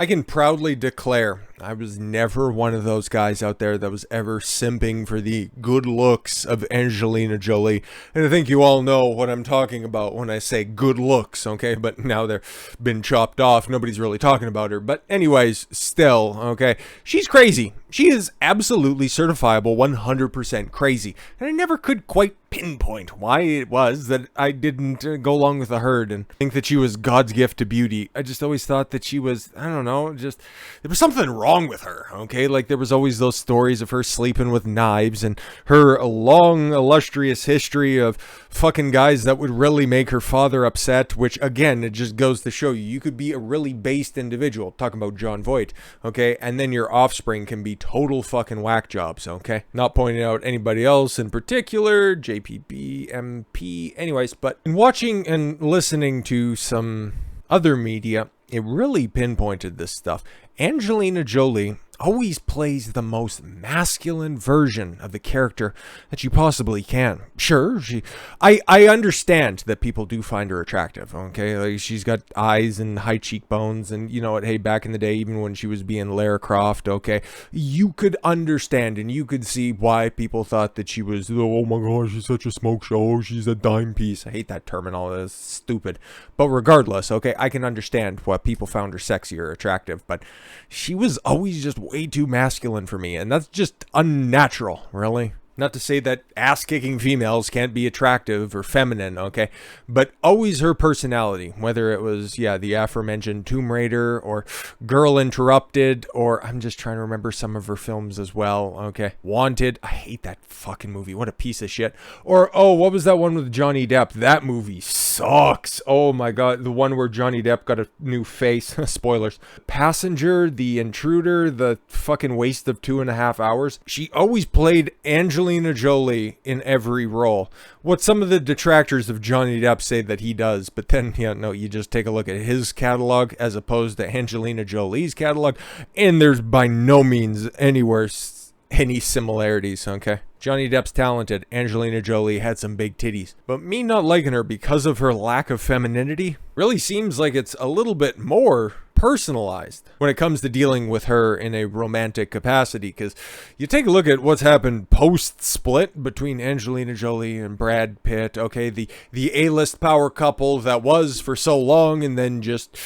I can proudly declare I was never one of those guys out there that was ever simping for the good looks of Angelina Jolie. And I think you all know what I'm talking about when I say good looks, okay? But now they're been chopped off. Nobody's really talking about her. But anyways, still, okay? She's crazy. She is absolutely certifiable 100% crazy. And I never could quite pinpoint why it was that I didn't go along with the herd and think that she was God's gift to beauty. I just always thought that she was, I don't know, just there was something wrong with her, okay? Like there was always those stories of her sleeping with knives and her long illustrious history of fucking guys that would really make her father upset, which again, it just goes to show you could be a really based individual, talking about John Voight, okay? And then your offspring can be total fucking whack jobs, okay? Not pointing out anybody else in particular, JPB, MP, anyways, but in watching and listening to some other media, it really pinpointed this stuff. Angelina Jolie always plays the most masculine version of the character that you possibly can. Sure, I understand that people do find her attractive, okay? Like she's got eyes and high cheekbones, and you know what, hey, back in the day, even when she was being Lara Croft, okay, you could understand and you could see why people thought that she was, oh my gosh, she's such a smoke show, she's a dime piece. I hate that terminology, it's stupid. But regardless, okay, I can understand why people found her sexy or attractive, but she was always just way too masculine for me, and that's just unnatural, really. Not to say that ass-kicking females can't be attractive or feminine, okay? But always her personality, whether it was, yeah, the aforementioned Tomb Raider or Girl Interrupted, or I'm just trying to remember some of her films as well, okay? Wanted. I hate that fucking movie. What a piece of shit. Or, oh, what was that one with Johnny Depp? That movie sucks. Oh my god. The one where Johnny Depp got a new face. Spoilers. Passenger, The Intruder, the fucking waste of 2.5 hours. She always played Angelina Jolie in every role. What some of the detractors of Johnny Depp say that he does, but then, yeah, no, you just take a look at his catalog as opposed to Angelina Jolie's catalog, and there's by no means anywhere any similarities, okay? Johnny Depp's talented. Angelina Jolie had some big titties. But me not liking her because of her lack of femininity really seems like it's a little bit more personalized when it comes to dealing with her in a romantic capacity, because you take a look at what's happened post-split between Angelina Jolie and Brad Pitt, okay, the A-list power couple that was for so long and then just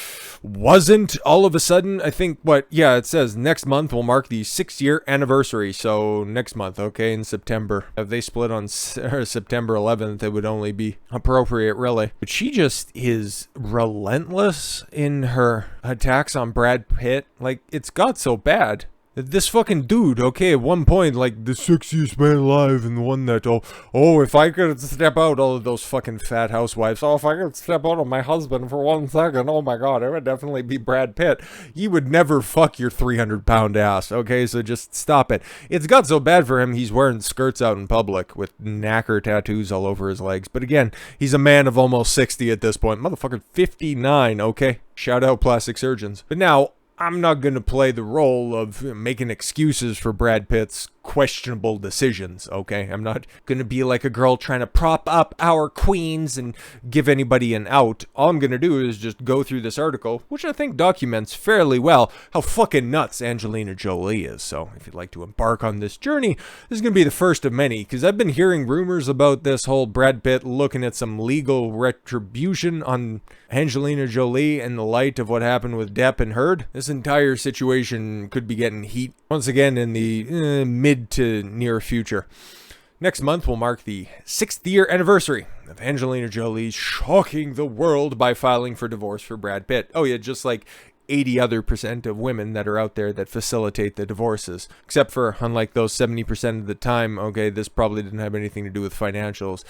wasn't all of a sudden. I think it says next month will mark the 6-year anniversary, so next month, okay, in September. If they split on September 11th, it would only be appropriate, really. But she just is relentless in her attacks on Brad Pitt. Like, it's got so bad that this fucking dude, okay, at one point, like, the sexiest man alive, and the one that, oh, if I could step out, all of those fucking fat housewives, oh, if I could step out on my husband for 1 second, oh my god, it would definitely be Brad Pitt. You would never fuck your 300-pound ass, okay, so just stop it. It's got so bad for him, he's wearing skirts out in public with knacker tattoos all over his legs. But again, he's a man of almost 60 at this point. Motherfucker, 59, okay? Shout out plastic surgeons. But now, I'm not going to play the role of making excuses for Brad Pitt's questionable decisions, okay? I'm not going to be like a girl trying to prop up our queens and give anybody an out. All I'm going to do is just go through this article, which I think documents fairly well how fucking nuts Angelina Jolie is. So if you'd like to embark on this journey, this is going to be the first of many, because I've been hearing rumors about this whole Brad Pitt looking at some legal retribution on Angelina Jolie in the light of what happened with Depp and Heard. This entire situation could be getting heat once again in the mid to near future. Next month will mark the 6th year anniversary of Angelina Jolie shocking the world by filing for divorce for Brad Pitt. Oh yeah, just like 80% of women that are out there that facilitate the divorces. Except for, unlike those 70% of the time, okay, this probably didn't have anything to do with financials.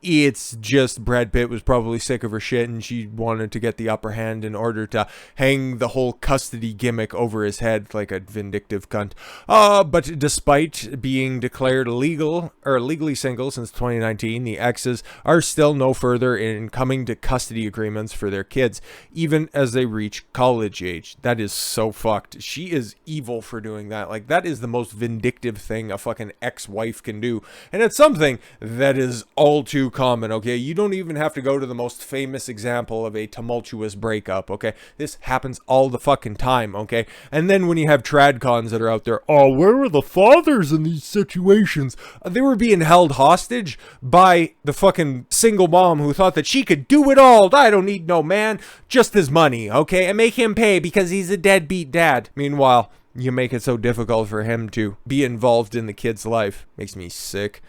It's just Brad Pitt was probably sick of her shit and she wanted to get the upper hand in order to hang the whole custody gimmick over his head like a vindictive cunt. But despite being declared legally single since 2019, the exes are still no further in coming to custody agreements for their kids, even as they reach college age. That is so fucked. She is evil for doing that. Like, that is the most vindictive thing a fucking ex-wife can do. And it's something that is all too too common, okay? You don't even have to go to the most famous example of a tumultuous breakup, okay? This happens all the fucking time, okay? And then when you have tradcons that are out there, oh, where were the fathers in these situations? They were being held hostage by the fucking single mom who thought that she could do it all. I don't need no man, just his money, okay? And make him pay because he's a deadbeat dad. Meanwhile, you make it so difficult for him to be involved in the kid's life. Makes me sick.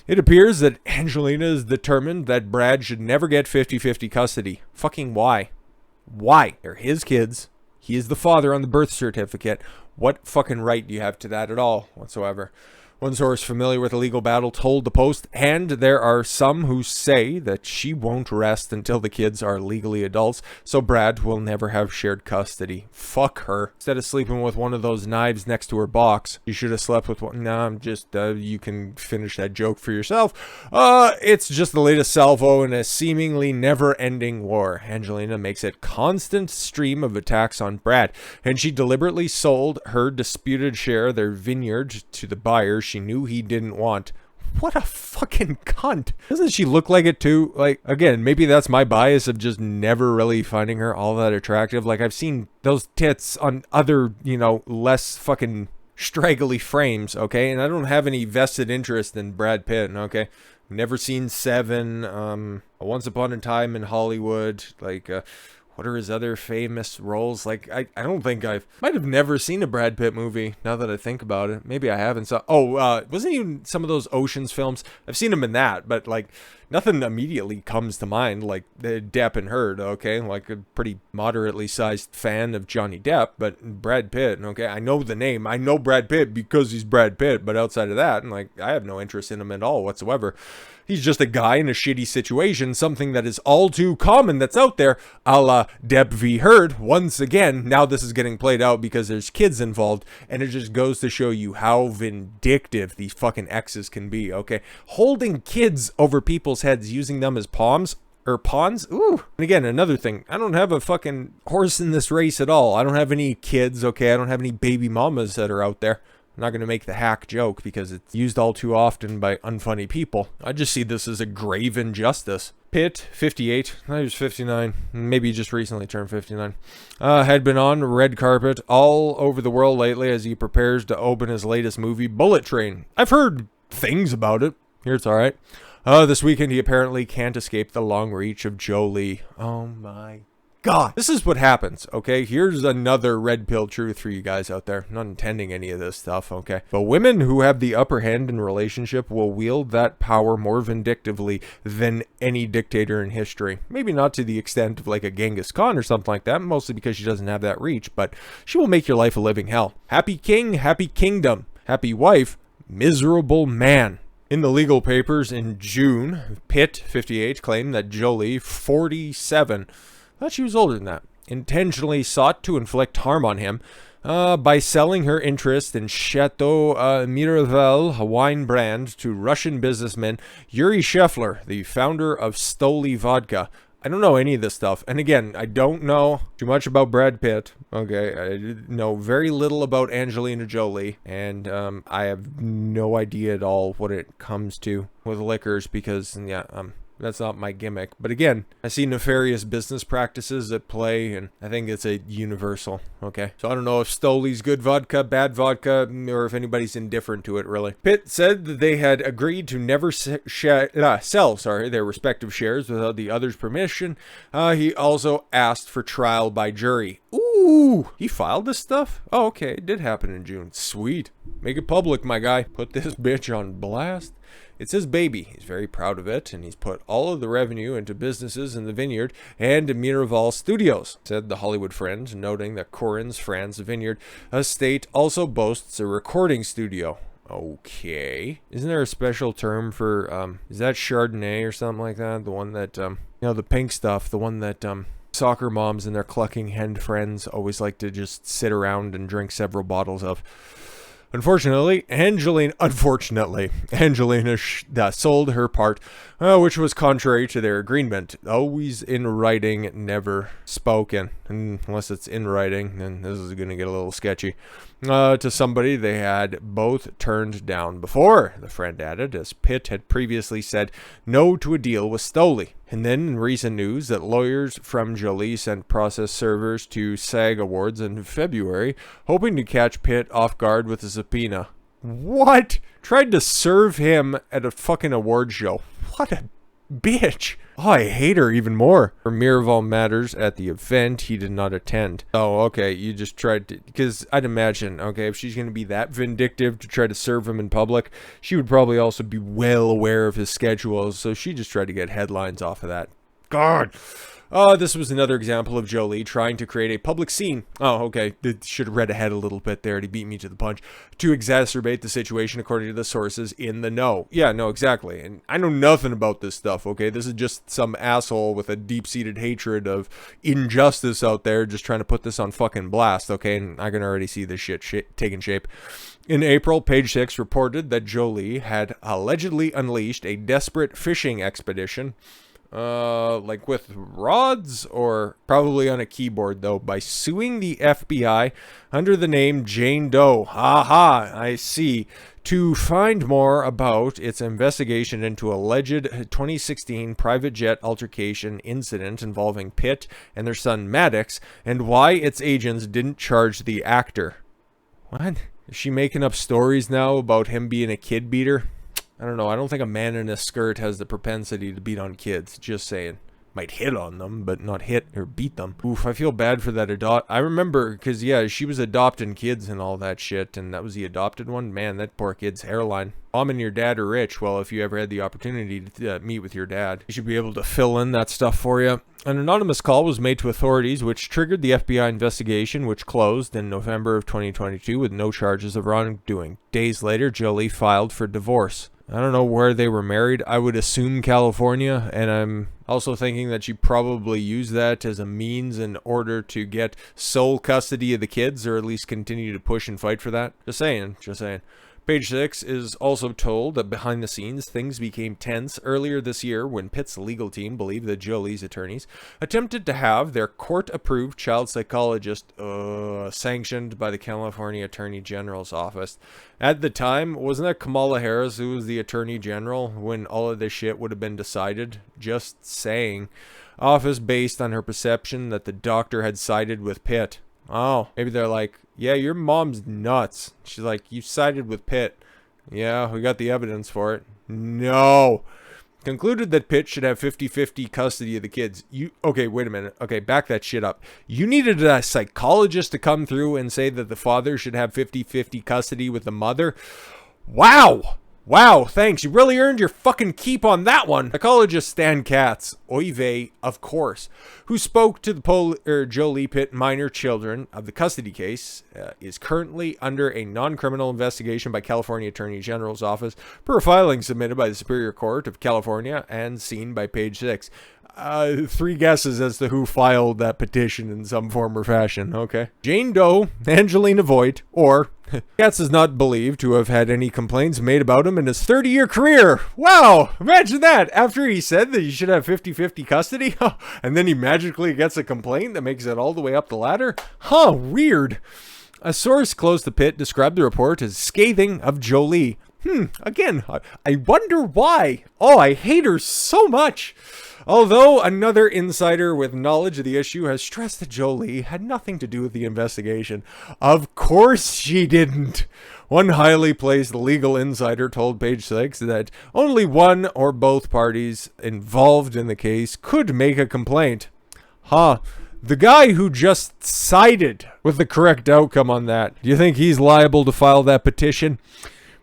It appears that Angelina is determined that Brad should never get 50-50 custody. Fucking why? Why? They're his kids. He is the father on the birth certificate. What fucking right do you have to that at all whatsoever? One source familiar with the legal battle told the Post, and there are some who say that she won't rest until the kids are legally adults, so Brad will never have shared custody. Fuck her. Instead of sleeping with one of those knives next to her box, you should have slept with one. No, I'm just, you can finish that joke for yourself. It's just the latest salvo in a seemingly never-ending war. Angelina makes a constant stream of attacks on Brad, and she deliberately sold her disputed share of their vineyard to the buyer she knew he didn't want. What a fucking cunt. Doesn't she look like it too? Like, again, maybe that's my bias of just never really finding her all that attractive. Like, I've seen those tits on other, you know, less fucking straggly frames, okay? And I don't have any vested interest in Brad Pitt, okay? Never seen Seven, Once Upon a Time in Hollywood, like, what are his other famous roles? Like, I don't think might have never seen a Brad Pitt movie, now that I think about it. Maybe I haven't. Wasn't he in some of those Oceans films? I've seen him in that, but, like, nothing immediately comes to mind, like Depp and Heard, okay? Like, a pretty moderately sized fan of Johnny Depp, but Brad Pitt, okay? I know the name. I know Brad Pitt because he's Brad Pitt, but outside of that, like, I have no interest in him at all whatsoever. He's just a guy in a shitty situation, something that is all too common that's out there, a la Depp v. Heard. Once again, now this is getting played out because there's kids involved, and it just goes to show you how vindictive these fucking exes can be, okay? Holding kids over people's heads, using them as pawns, or pawns? Ooh. And again, another thing, I don't have a fucking horse in this race at all. I don't have any kids, okay? I don't have any baby mamas that are out there. I'm not going to make the hack joke because it's used all too often by unfunny people. I just see this as a grave injustice. Pitt, 58, he was 59, maybe just recently turned 59, had been on red carpet all over the world lately as he prepares to open his latest movie, Bullet Train. I've heard things about it. Here, it's all right. This weekend, he apparently can't escape the long reach of Jolie. Oh my God. This is what happens, okay? Here's another red pill truth for you guys out there. I'm not intending any of this stuff, okay? But women who have the upper hand in a relationship will wield that power more vindictively than any dictator in history. Maybe not to the extent of like a Genghis Khan or something like that, mostly because she doesn't have that reach, but she will make your life a living hell. Happy king, happy kingdom. Happy wife, miserable man. In the legal papers in June, Pitt, 58, claimed that Jolie, 47, I thought she was older than that, intentionally sought to inflict harm on him by selling her interest in Chateau Miraval, a wine brand, to Russian businessman Yuri Sheffler, the founder of Stoli Vodka. I don't know any of this stuff. And again, I don't know too much about Brad Pitt. Okay, I know very little about Angelina Jolie. And I have no idea at all what it comes to with liquors because, yeah, that's not my gimmick. But again, I see nefarious business practices at play, and I think it's a universal, okay? So I don't know if Stoli's good vodka, bad vodka, or if anybody's indifferent to it, really. Pitt said that they had agreed to never sell their respective shares without the other's permission. He also asked for trial by jury. Ooh, he filed this stuff? Oh, okay, it did happen in June. Sweet. Make it public, my guy. Put this bitch on blast. It's his baby. He's very proud of it, and he's put all of the revenue into businesses in the vineyard and Miraval Studios, said the Hollywood Friend, noting that Corin's France Vineyard estate also boasts a recording studio. Okay. Isn't there a special term for, is that Chardonnay or something like that? The one that, you know, the pink stuff, the one that, soccer moms and their clucking hen friends always like to just sit around and drink several bottles of. Unfortunately, Angelina sold her part, which was contrary to their agreement. Always in writing, never spoken. Unless it's in writing, then this is going to get a little sketchy. To somebody they had both turned down before, the friend added, as Pitt had previously said no to a deal with Stoley. And then in recent news that lawyers from Jolie sent process servers to SAG Awards in February, hoping to catch Pitt off guard with a subpoena. What? Tried to serve him at a fucking award show. What a bitch. Oh, I hate her even more. For Miraval Matters at the event, he did not attend. Oh, okay, you just tried to, because I'd imagine, okay, if she's going to be that vindictive to try to serve him in public, she would probably also be well aware of his schedule, so she just tried to get headlines off of that. God. This was another example of Jolie trying to create a public scene. Oh, okay. Should have read ahead a little bit there. He beat me to the punch. To exacerbate the situation according to the sources in the know. Yeah, no, exactly. And I know nothing about this stuff, okay? This is just some asshole with a deep-seated hatred of injustice out there just trying to put this on fucking blast, okay? And I can already see this shit taking shape. In April, Page 6 reported that Jolie had allegedly unleashed a desperate fishing expedition. Like with rods, or probably on a keyboard though, by suing the FBI under the name Jane Doe. Aha, I see. To find more about its investigation into alleged 2016 private jet altercation incident involving Pitt and their son Maddox, and why its agents didn't charge the actor. What? Is she making up stories now about him being a kid beater? I don't know. I don't think a man in a skirt has the propensity to beat on kids. Just saying. Might hit on them, but not hit or beat them. Oof, I feel bad for that I remember, because, yeah, she was adopting kids and all that shit, and that was the adopted one. Man, that poor kid's hairline. Mom and your dad are rich. Well, if you ever had the opportunity to meet with your dad, you should be able to fill in that stuff for you. An anonymous call was made to authorities, which triggered the FBI investigation, which closed in November of 2022 with no charges of wrongdoing. Days later, Jolie filed for divorce. I don't know where they were married. I would assume California, and I'm also thinking that she probably used that as a means in order to get sole custody of the kids, or at least continue to push and fight for that. Just saying, just saying. Page 6 is also told that behind the scenes, things became tense earlier this year when Pitt's legal team believed that Jolie's attorneys attempted to have their court-approved child psychologist sanctioned by the California Attorney General's office. At the time, wasn't that Kamala Harris who was the Attorney General when all of this shit would have been decided? Just saying. Office based on her perception that the doctor had sided with Pitt. Oh, maybe they're like, yeah, your mom's nuts. She's like, you sided with Pitt. Yeah, we got the evidence for it. No. Concluded that Pitt should have 50-50 custody of the kids. Okay, wait a minute. Okay, back that shit up. You needed a psychologist to come through and say that the father should have 50-50 custody with the mother? Wow. Wow, thanks. You really earned your fucking keep on that one. Psychologist Stan Katz, oy vey, of course, who spoke to the Jolie Pitt minor children of the custody case, is currently under a non-criminal investigation by California Attorney General's office per a filing submitted by the Superior Court of California and seen by Page 6. 3 guesses as to who filed that petition in some form or fashion, okay? Jane Doe, Angelina Voigt, or Katz is not believed to have had any complaints made about him in his 30-year career. Wow, imagine that. After he said that he should have 50-50 custody, and then he magically gets a complaint that makes it all the way up the ladder? Huh, weird. A source close to Pitt described the report as scathing of Jolie. Again, I wonder why. Oh, I hate her so much. Although another insider with knowledge of the issue has stressed that Jolie had nothing to do with the investigation. Of course she didn't. One highly placed legal insider told Page 6 that only one or both parties involved in the case could make a complaint. The guy who just sided with the correct outcome on that, do you think he's liable to file that petition?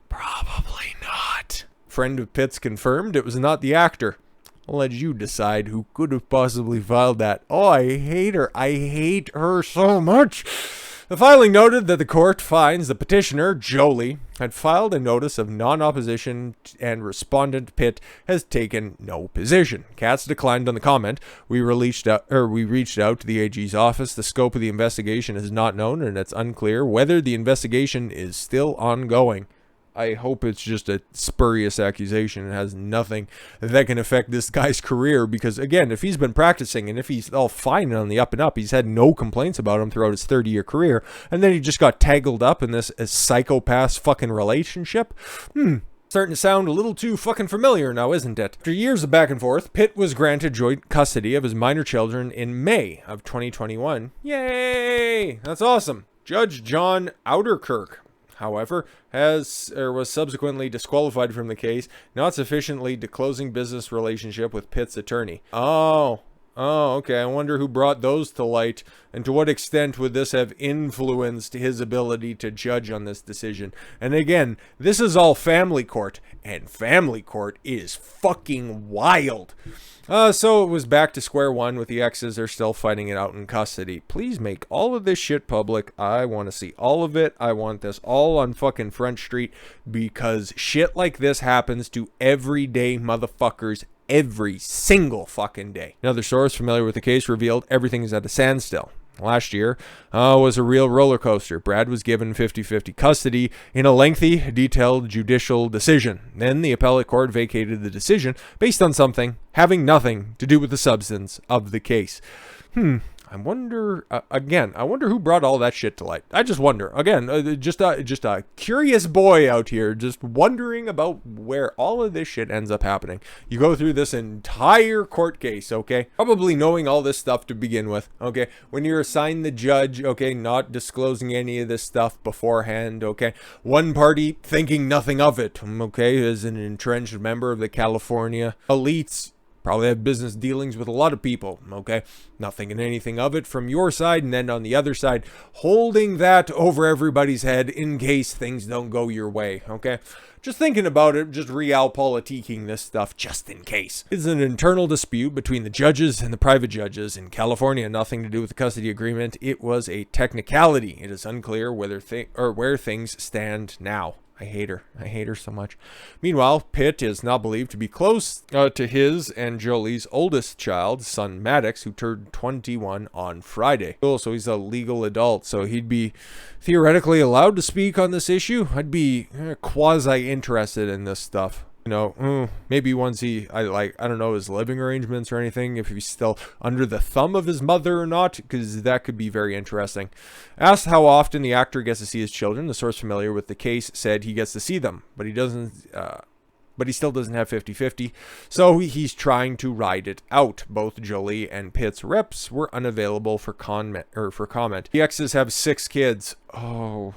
Probably not. Friend of Pitt's confirmed it was not the actor. I'll let you decide who could have possibly filed that. Oh, I hate her. I hate her so much. The filing noted that the court finds the petitioner, Jolie, had filed a notice of non-opposition and respondent Pitt has taken no position. Katz declined on the comment. We reached out to the AG's office. The scope of the investigation is not known, and it's unclear whether the investigation is still ongoing. I hope it's just a spurious accusation and has nothing that can affect this guy's career, because, again, if he's been practicing and if he's all fine and on the up and up, he's had no complaints about him throughout his 30-year career, and then he just got tangled up in this psychopath fucking relationship. Starting to sound a little too fucking familiar now, isn't it? After years of back and forth, Pitt was granted joint custody of his minor children in May of 2021. Yay! That's awesome. Judge John Ouderkirk, however, was subsequently disqualified from the case, not sufficiently disclosing business relationship with Pitt's attorney. Oh, okay. I wonder who brought those to light, and to what extent would this have influenced his ability to judge on this decision. And again, this is all family court, and family court is fucking wild. So it was back to square one with the exes. They're still fighting it out in custody. Please make all of this shit public. I want to see all of it. I want this all on fucking Front Street, because shit like this happens to everyday motherfuckers every single fucking day. Another source familiar with the case revealed everything is at a standstill. Last year was a real roller coaster. Brad was given 50-50 custody in a lengthy, detailed judicial decision. Then the appellate court vacated the decision based on something having nothing to do with the substance of the case. I wonder, I wonder who brought all that shit to light. I just wonder. Again, just a curious boy out here, just wondering about where all of this shit ends up happening. You go through this entire court case, okay? Probably knowing all this stuff to begin with, okay? When you're assigned the judge, okay, not disclosing any of this stuff beforehand, okay? One party thinking nothing of it, okay? As an entrenched member of the California elites, probably have business dealings with a lot of people, okay? Not thinking anything of it from your side, and then on the other side, holding that over everybody's head in case things don't go your way, okay? Just thinking about it, just realpolitiking this stuff just in case. It's an internal dispute between the judges and the private judges in California, nothing to do with the custody agreement. It was a technicality. It is unclear whether where things stand now. I hate her. I hate her so much. Meanwhile, Pitt is now believed to be close to his and Jolie's oldest child, son Maddox, who turned 21 on Friday. Cool, so he's a legal adult, so he'd be theoretically allowed to speak on this issue. I'd be quasi-interested in this stuff. You know, maybe once I don't know his living arrangements or anything, if he's still under the thumb of his mother or not, because that could be very interesting. Asked how often the actor gets to see his children, the source familiar with the case said he gets to see them, but he doesn't. But he still doesn't have 50-50, so he's trying to ride it out. Both Jolie and Pitt's reps were unavailable for comment. The exes have 6 kids. Oh.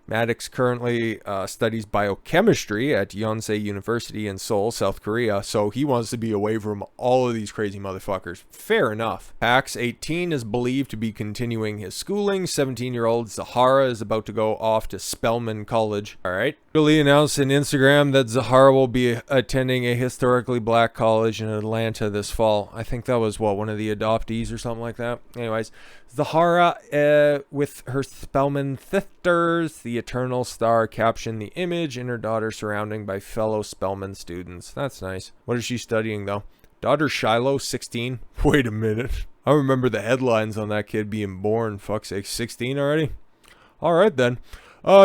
Maddox currently studies biochemistry at Yonsei University in Seoul, South Korea, so he wants to be away from all of these crazy motherfuckers. Fair enough. Pax, 18, is believed to be continuing his schooling. 17-year-old Zahara is about to go off to Spelman College. Alright. Jolie announced on Instagram that Zahara will be attending a historically black college in Atlanta this fall. I think that was, one of the adoptees or something like that. Anyways, Zahara, with her Spelman sisters, the Eternal Star, captioned the image and her daughter surrounding by fellow Spelman students. That's nice. What is she studying, though? Daughter Shiloh, 16? Wait a minute. I remember the headlines on that kid being born. Fuck's sake, 16 already? Alright then.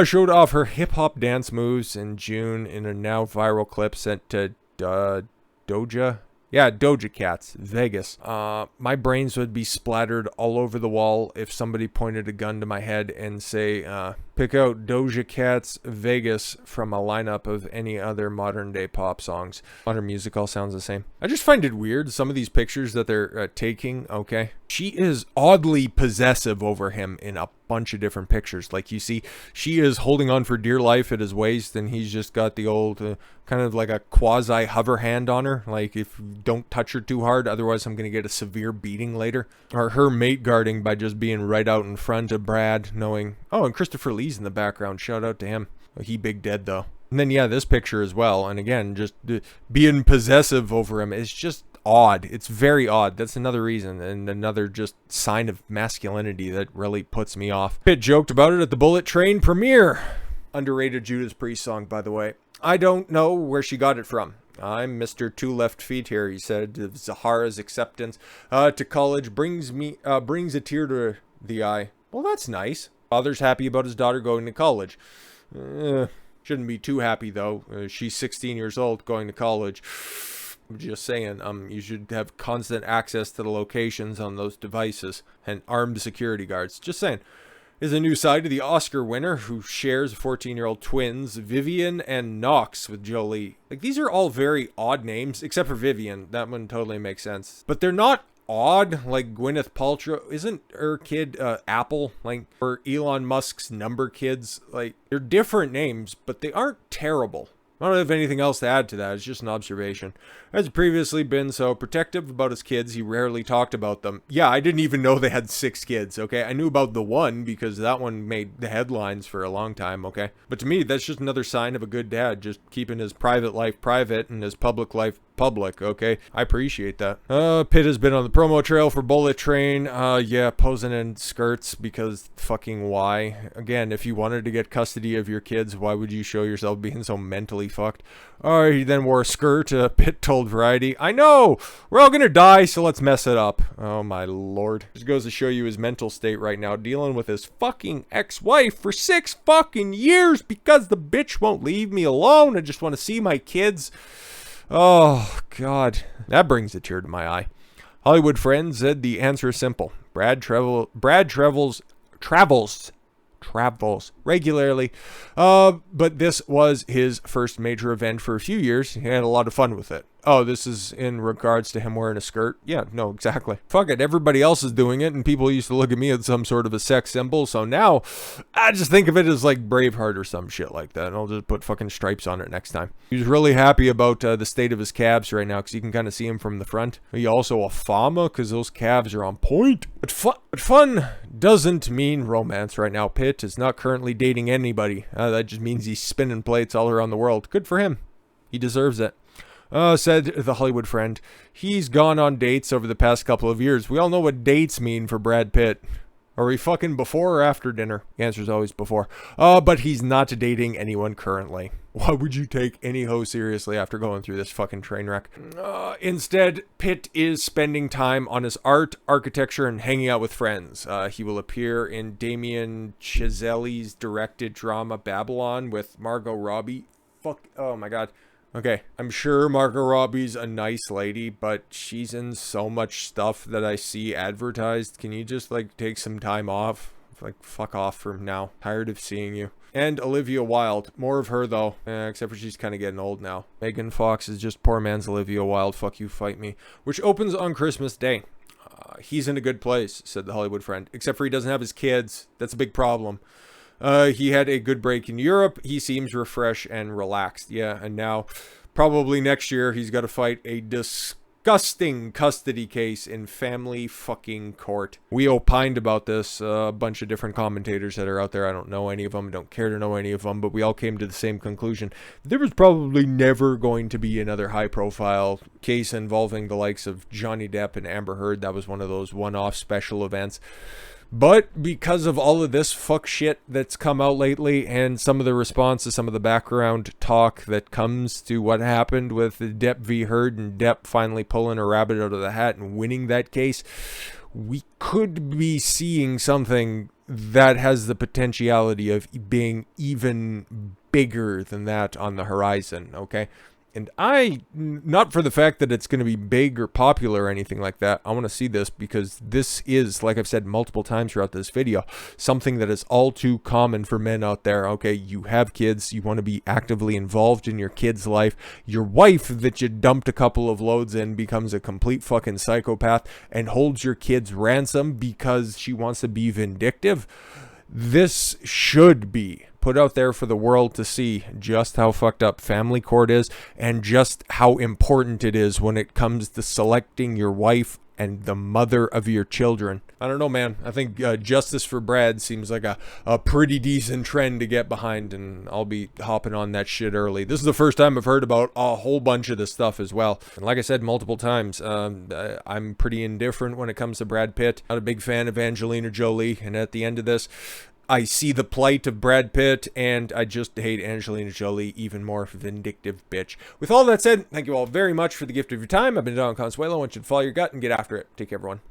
Showed off her hip-hop dance moves in June in a now viral clip sent to Doja Cat's Vegas. My brains would be splattered all over the wall if somebody pointed a gun to my head and say, pick out Doja Cat's Vegas from a lineup of any other modern day pop songs. Modern music all sounds the same. I just find it weird, some of these pictures that they're taking, okay? She is oddly possessive over him in a bunch of different pictures. Like, you see, she is holding on for dear life at his waist, and he's just got the old, kind of like a quasi hover hand on her. Like, if you don't touch her too hard, otherwise I'm going to get a severe beating later. Or her mate guarding by just being right out in front of Brad, knowing, oh, and Christopher Lee's in the background. Shout out to him. He big dead, though. And then, yeah, this picture as well. And again, just being possessive over him is just odd. It's very odd. That's another reason and another just sign of masculinity that really puts me off. Pitt joked about it at the Bullet Train premiere. Underrated Judas Priest song, by the way. I don't know where she got it from. I'm Mr. Two Left Feet here, he said. Zahara's acceptance to college brings a tear to the eye. Well, that's nice. Father's happy about his daughter going to college. Shouldn't be too happy, though. She's 16 years old going to college. I'm just saying, you should have constant access to the locations on those devices and armed security guards. Just saying. Is a new side to the Oscar winner who shares 14-year-old twins, Vivian and Knox, with Jolie. Like, these are all very odd names, except for Vivian. That one totally makes sense. But they're not odd, like Gwyneth Paltrow. Isn't her kid Apple, like, or Elon Musk's number kids? Like, they're different names, but they aren't terrible. I don't have anything else to add to that. It's just an observation. Has previously been so protective about his kids, he rarely talked about them. Yeah, I didn't even know they had 6 kids, okay? I knew about the one because that one made the headlines for a long time, okay? But to me, that's just another sign of a good dad, just keeping his private life private and his public life public, okay? I appreciate that. Pitt has been on the promo trail for Bullet Train. Yeah, posing in skirts because fucking why? Again, if you wanted to get custody of your kids, why would you show yourself being so mentally fucked? He then wore a skirt. Pitt told Variety, I know! We're all gonna die, so let's mess it up. Oh my lord. Just goes to show you his mental state right now, dealing with his fucking ex-wife for 6 fucking years because the bitch won't leave me alone. I just want to see my kids. Oh, God. That brings a tear to my eye. Hollywood Friends said the answer is simple. Brad travels regularly. But this was his first major event for a few years. He had a lot of fun with it. Oh, this is in regards to him wearing a skirt? Yeah, no, exactly. Fuck it, everybody else is doing it, and people used to look at me as some sort of a sex symbol, so now I just think of it as like Braveheart or some shit like that, and I'll just put fucking stripes on it next time. He's really happy about the state of his calves right now, because you can kind of see him from the front. He also a fama, because those calves are on point. But fun doesn't mean romance right now. Pitt is not currently dating anybody. That just means he's spinning plates all around the world. Good for him. He deserves it. Said the Hollywood Friend. He's gone on dates over the past couple of years. We all know what dates mean for Brad Pitt. Are we fucking before or after dinner? The answer's always before. But he's not dating anyone currently. Why would you take any hoe seriously after going through this fucking train wreck? Instead, Pitt is spending time on his art, architecture, and hanging out with friends. He will appear in Damien Chazelle's directed drama Babylon with Margot Robbie. Oh my god. Okay, I'm sure Margot Robbie's a nice lady, but she's in so much stuff that I see advertised. Can you just, like, take some time off? Like, fuck off from now. Tired of seeing you. And Olivia Wilde. More of her, though. Except for she's kind of getting old now. Megan Fox is just poor man's Olivia Wilde. Fuck you, fight me. Which opens on Christmas Day. He's in a good place, said the Hollywood Friend. Except for he doesn't have his kids. That's a big problem. He had a good break in Europe. He seems refreshed and relaxed. Yeah, and now, probably next year, he's got to fight a disgusting custody case in family fucking court. We opined about this, a bunch of different commentators that are out there. I don't know any of them, don't care to know any of them, but we all came to the same conclusion. There was probably never going to be another high-profile case involving the likes of Johnny Depp and Amber Heard. That was one of those one-off special events. But because of all of this fuck shit that's come out lately and some of the response to some of the background talk that comes to what happened with Depp v. Heard and Depp finally pulling a rabbit out of the hat and winning that case, we could be seeing something that has the potentiality of being even bigger than that on the horizon, okay? And not for the fact that it's going to be big or popular or anything like that. I want to see this because this is, like I've said multiple times throughout this video, something that is all too common for men out there. Okay, you have kids. You want to be actively involved in your kid's life. Your wife that you dumped a couple of loads in becomes a complete fucking psychopath and holds your kids ransom because she wants to be vindictive. This should be put out there for the world to see just how fucked up family court is and just how important it is when it comes to selecting your wife and the mother of your children. I don't know, man. I think justice for Brad seems like a pretty decent trend to get behind, and I'll be hopping on that shit early. This is the first time I've heard about a whole bunch of this stuff as well. And like I said multiple times, I'm pretty indifferent when it comes to Brad Pitt. Not a big fan of Angelina Jolie, and at the end of this, I see the plight of Brad Pitt, and I just hate Angelina Jolie even more. Vindictive bitch. With all that said, thank you all very much for the gift of your time. I've been Don Consuelo. I want you to follow your gut and get after it. Take care, everyone.